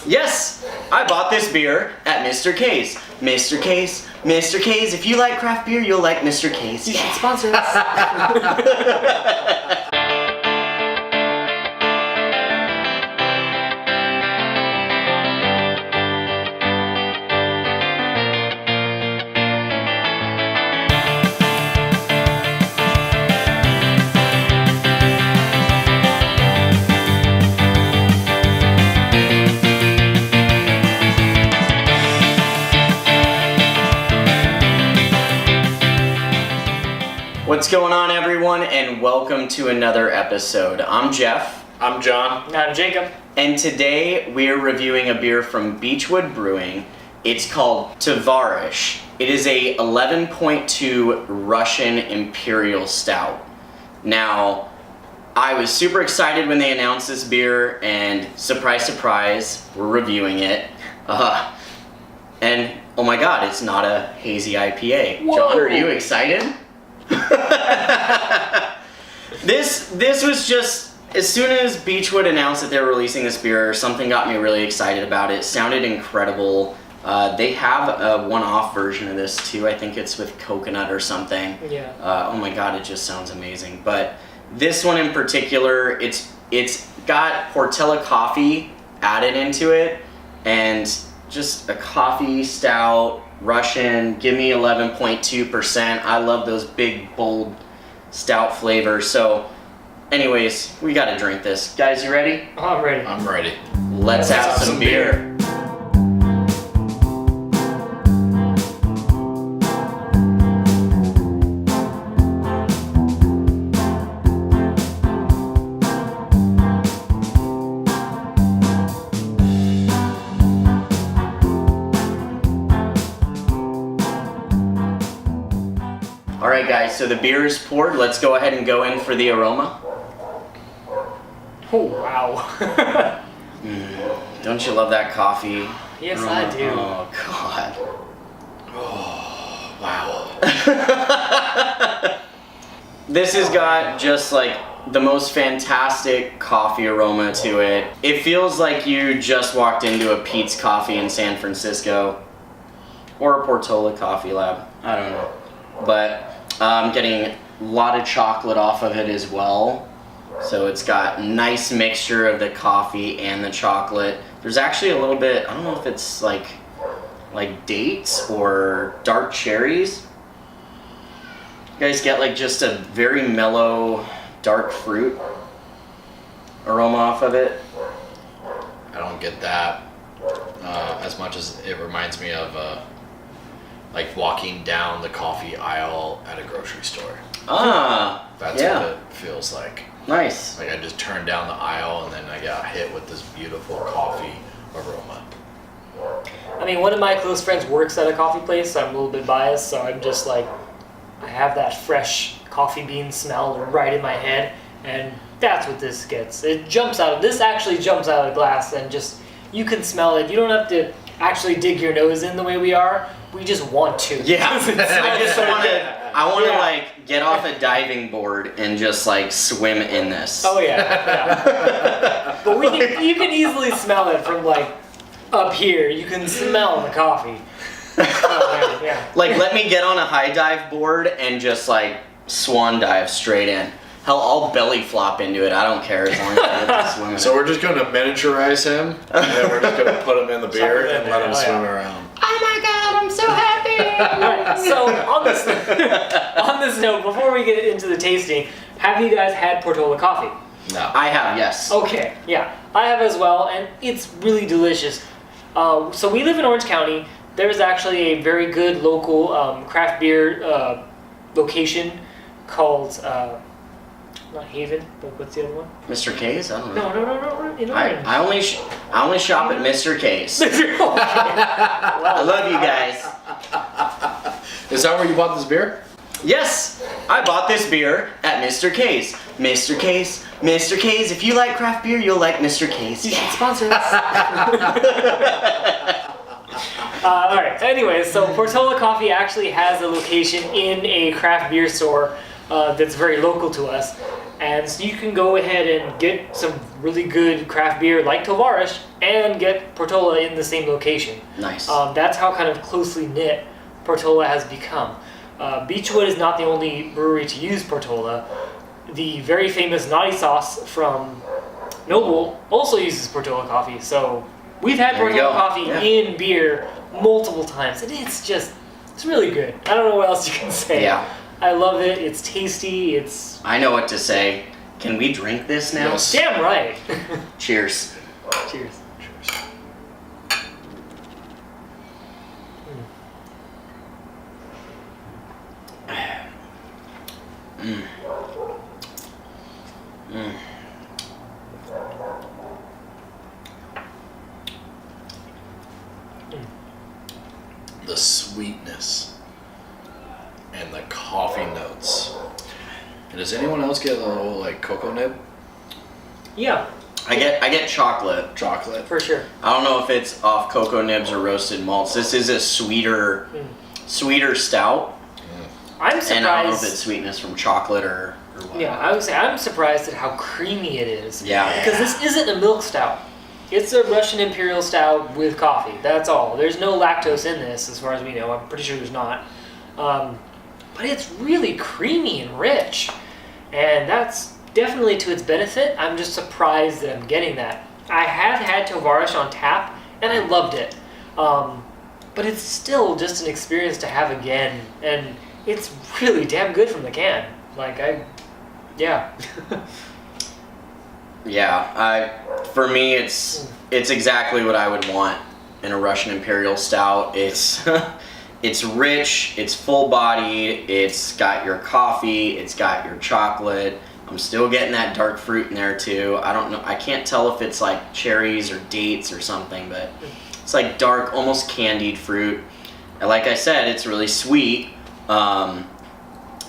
Yes, I bought this beer at Mr.K's. Mr.K's, Mr.K's. If you like craft beer, you'll like Mr.K's. You should sponsor us. What's going on, everyone, and welcome to another episode. I'm Jeff. I'm John. And I'm Jacob. And today we're reviewing a beer from Beachwood Brewing. It's called Tovarish. It is a 11.2 Russian Imperial Stout. Now, I was super excited when they announced this beer, and surprise, surprise, we're reviewing it. And oh my god, it's not a hazy IPA. Whoa. John, are you excited? This was just, as soon as Beachwood announced that they were releasing this beer, something got me really excited about it. It sounded incredible. They have a one-off version of this too. I think it's with coconut or something. Yeah. Oh my god, it just sounds amazing. But this one in particular, it's got Portella coffee added into it, and just a coffee stout. Russian, give me 11.2%. I love those big, bold, stout flavors. So, anyways, we gotta drink this. Guys, you ready? Oh, I'm ready. I'm ready. Let's have some beer. Alright guys, so the beer is poured. Let's go ahead and go in for the aroma. Oh, wow. Don't you love that coffee? Yes, aroma? I do. Oh god. Oh, wow. This has got just like the most fantastic coffee aroma to it. It feels like you just walked into a Pete's Coffee in San Francisco. Or a Portola Coffee Lab. I don't know. But I'm getting a lot of chocolate off of it as well. So it's got a nice mixture of the coffee and the chocolate. There's actually a little bit, I don't know if it's like dates or dark cherries. You guys get like just a very mellow dark fruit aroma off of it. I don't get that as much as it reminds me of like walking down the coffee aisle at a grocery store. Ah, That's yeah. what it feels like. Nice. Like I just turned down the aisle and then I got hit with this beautiful coffee aroma. I mean, one of my close friends works at a coffee place, so I'm a little bit biased, so I'm just like, I have that fresh coffee bean smell right in my head, and that's what this gets. It jumps out. This actually jumps out of the glass, and just, you can smell it. You don't have to actually dig your nose in the way we are. We just want to. Yeah, I just want to. I want to Yeah. like get off a diving board and just like swim in this. Oh yeah. But you can easily smell it from like up here. You can smell the coffee. Oh, man, yeah. Like let me get on a high dive board and just like swan dive straight in. Hell, I'll belly flop into it. I don't care as long as I get to swim in it. So we're just going to miniaturize him and then we're just going to put him in the beer and let him swim around. Oh my god, I'm so happy! Right, so on this note, before we get into the tasting, have you guys had Portola coffee? No. I have, yes. Okay, yeah, I have as well, and it's really delicious. So we live in Orange County. There's actually a very good local craft beer location called, not Haven, but what's the other one? Mr.K's? I don't know. No, in Orange. I only shop at Mr.K's. Okay. I love you guys. Is that where you bought this beer? Yes, I bought this beer at Mr.K's. Mr.K's, Mr.K's. If you like craft beer, you'll like Mr.K's. You should sponsor us. Alright, anyways, so Portola Coffee actually has a location in a craft beer store that's very local to us. And so you can go ahead and get some really good craft beer like Tovarish and get Portola in the same location. Nice. That's how kind of closely knit Portola has become. Beachwood is not the only brewery to use Portola. The very famous Naughty Sauce from Noble also uses Portola coffee. So we've had There you Portola go. coffee Yeah. in beer multiple times, and it's really good. I don't know what else you can say. Yeah. I love it. It's tasty. It's I know what to say. Can we drink this now? Yes. damn right. Cheers. Cheers. Mm. Mm. The sweetness and the coffee notes. And does anyone else get a little like cocoa nib? Yeah, I get chocolate. Chocolate? for sure. I don't know if it's off cocoa nibs or roasted malts. This is a sweeter stout. I'm And I don't know if surprised. it's sweetness from chocolate or what. Yeah, I would say I'm surprised at how creamy it is. Yeah. Because this isn't a milk stout. It's a Russian Imperial Stout with coffee. That's all. There's no lactose in this, as far as we know. I'm pretty sure there's not. But it's really creamy and rich. And that's definitely to its benefit. I'm just surprised that I'm getting that. I have had Tovarish on tap, and I loved it. But it's still just an experience to have again. And it's really damn good from the can. Yeah. Yeah, for me, it's exactly what I would want in a Russian Imperial Stout. It's it's rich, it's full-bodied, it's got your coffee, it's got your chocolate. I'm still getting that dark fruit in there too. I don't know, I can't tell if it's like cherries or dates or something, but it's like dark, almost candied fruit. And like I said, it's really sweet.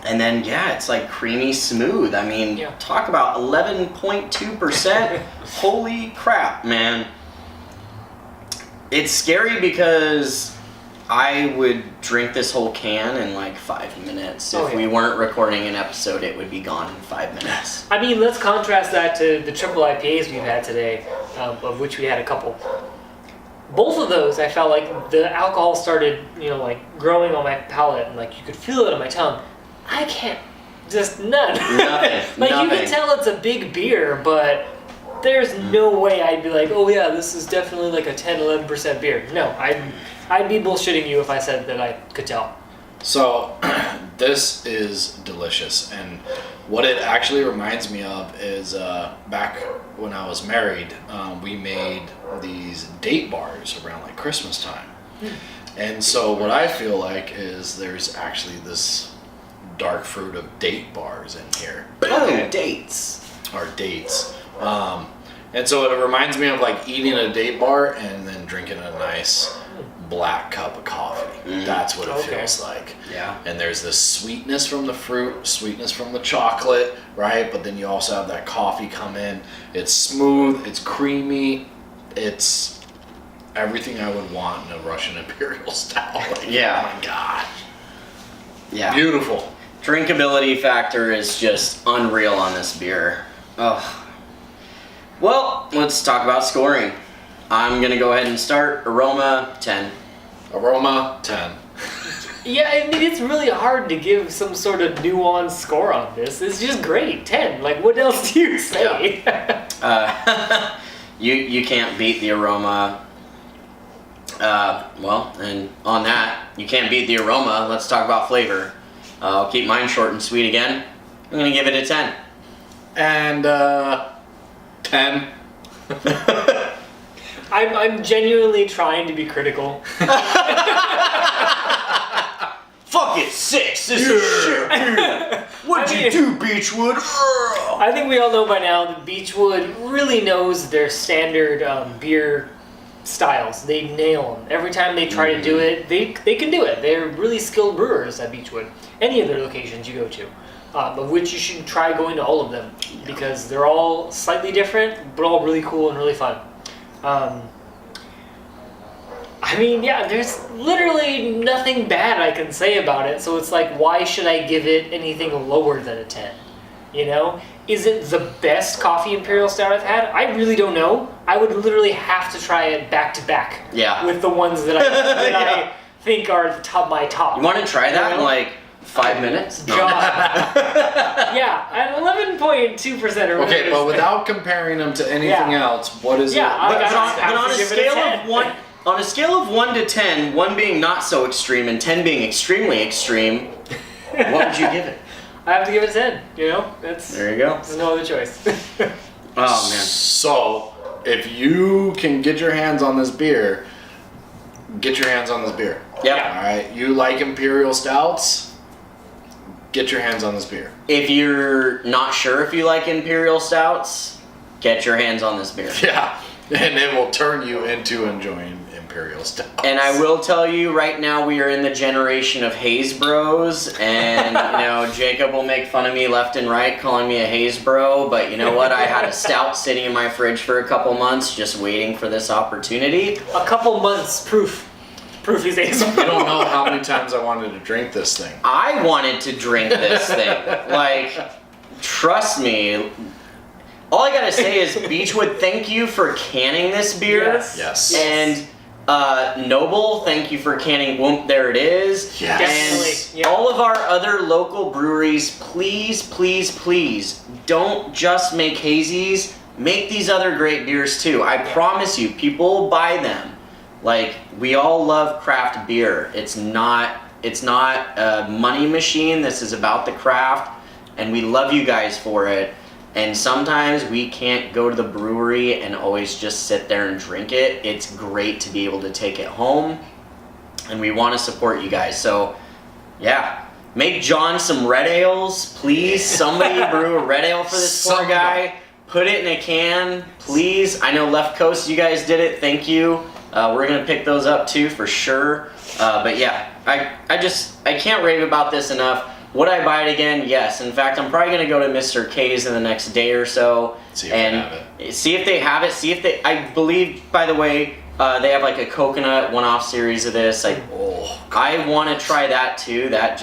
And then, yeah, it's like creamy smooth. I mean, Yeah. talk about 11.2%. Holy crap, man. It's scary because I would drink this whole can in like 5 minutes. Oh, If yeah. we weren't recording an episode, it would be gone in 5 minutes. I mean, let's contrast that to the triple IPAs we've had today, of which we had a couple. Both of those, I felt like the alcohol started, growing on my palate, and like you could feel it on my tongue. I can't, just none. Nothing, Like you nothing. can tell it's a big beer, but there's no way I'd be like, oh yeah, this is definitely like a 10, 11% beer. No, I'd be bullshitting you if I said that I could tell. So, this is delicious, and what it actually reminds me of is back when I was married, we made these date bars around like Christmas time. And so what I feel like is there's actually this dark fruit of date bars in here. Boom, dates. Or dates. And so it reminds me of like eating a date bar and then drinking a nice black cup of coffee. That's what it Okay. feels like. Yeah. And there's this sweetness from the fruit, sweetness from the chocolate, right? But then you also have that coffee come in. It's smooth, it's creamy, it's everything I would want in a Russian Imperial Stout. Like, Yeah. oh my god. Yeah. Beautiful. Drinkability factor is just unreal on this beer. Oh. Well, let's talk about scoring. I'm gonna go ahead and start. Aroma, 10. Aroma, 10. Yeah, I mean, it's really hard to give some sort of nuanced score on this. It's just great, 10. Like, what else do you say? You can't beat the aroma. Well, and on that, you can't beat the aroma. Let's talk about flavor. I'll keep mine short and sweet again. I'm gonna give it a 10. And 10. I'm genuinely trying to be critical. Fuck it, 6. This is shit. What'd I you mean- do, Beachwood? I think we all know by now that Beachwood really knows their standard beer styles. They nail them. Every time they try to do it, they can do it. They're really skilled brewers at Beachwood. Any of their locations you go to. Of which you should try going to all of them. Because they're all slightly different, but all really cool and really fun. I mean, yeah, there's literally nothing bad I can say about it. So it's like, why should I give it anything lower than a 10? You know? isn't the best coffee Imperial Stout I've had. I really don't know. I would literally have to try it back to back. Yeah. With the ones that I think are the top my top. You want to try that in like 5 minutes? No. John. Yeah, at 11.2% or whatever. Okay, but without comparing them to anything else, what is it? But on a give it a scale 10. of on a scale of 1 to 10, 1 being not so extreme and 10 being extremely extreme, what would you give it? I have to give it a 10. You know, There you go. There's no other choice. Oh man. So, if you can get your hands on this beer, get your hands on this beer. Yep. All right. You like Imperial Stouts? Get your hands on this beer. If you're not sure if you like Imperial Stouts, get your hands on this beer. Yeah. And it will turn you into enjoying Imperial Stouts. And I will tell you right now, we are in the generation of haze bros, and you know Jacob will make fun of me left and right, calling me a haze bro. But you know what? I had a stout sitting in my fridge for a couple months, just waiting for this opportunity. A couple months, proof he's ace. You don't know how many times I wanted to drink this thing. I wanted to drink this thing. Like, trust me. All I gotta say is, Beachwood, thank you for canning this beer. Yes. And Noble, thank you for canning Whoomp, there it is. Yes. And all of our other local breweries, please, please, please, don't just make hazies. Make these other great beers too. I promise you, people will buy them. Like, we all love craft beer. It's not a money machine. This is about the craft, and we love you guys for it. And sometimes we can't go to the brewery and always just sit there and drink it. It's great to be able to take it home, and we want to support you guys. So, yeah, make John some red ales, please. Somebody brew a red ale for this poor guy. Put it in a can, please. I know Left Coast, you guys did it. Thank you. We're gonna pick those up too for sure. But yeah, I can't rave about this enough. Would I buy it again? Yes. In fact, I'm probably gonna go to Mr.K's in the next day or so See if they have it. see if they have it. See if they. I believe, by the way, they have like a coconut one-off series of this. I want to try that too. That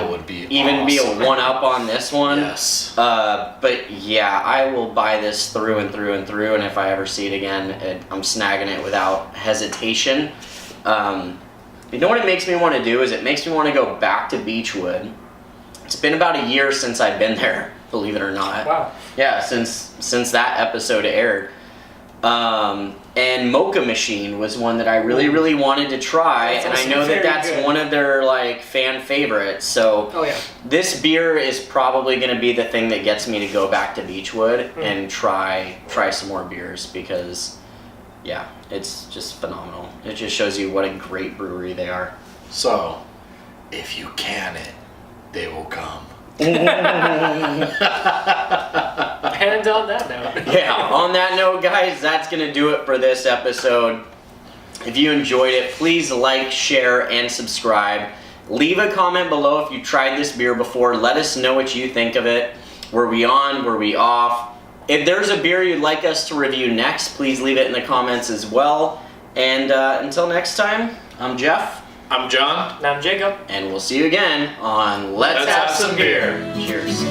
would be even be a one-up on this one. Yes. But yeah, I will buy this through and through and through, and if I ever see it again, I'm snagging it without hesitation. You know what it makes me want to do is it makes me want to go back to Beachwood. It's been about a year since I've been there, believe it or not. Wow. Yeah, since that episode aired. And Mocha Machine was one that I really, really wanted to try, and I know that's one of their like fan favorites. So this beer is probably going to be the thing that gets me to go back to Beachwood and try some more beers, because yeah, it's just phenomenal. It just shows you what a great brewery they are. So, if you can it, they will come. And on that note. Yeah, on that note, guys, that's going to do it for this episode. If you enjoyed it, please like, share, and subscribe. Leave a comment below if you tried this beer before. Let us know what you think of it. Were we on? Were we off? If there's a beer you'd like us to review next, please leave it in the comments as well. And until next time, I'm Jeff. I'm John. And I'm Jacob. And we'll see you again on Let's Have Some Beer. Cheers.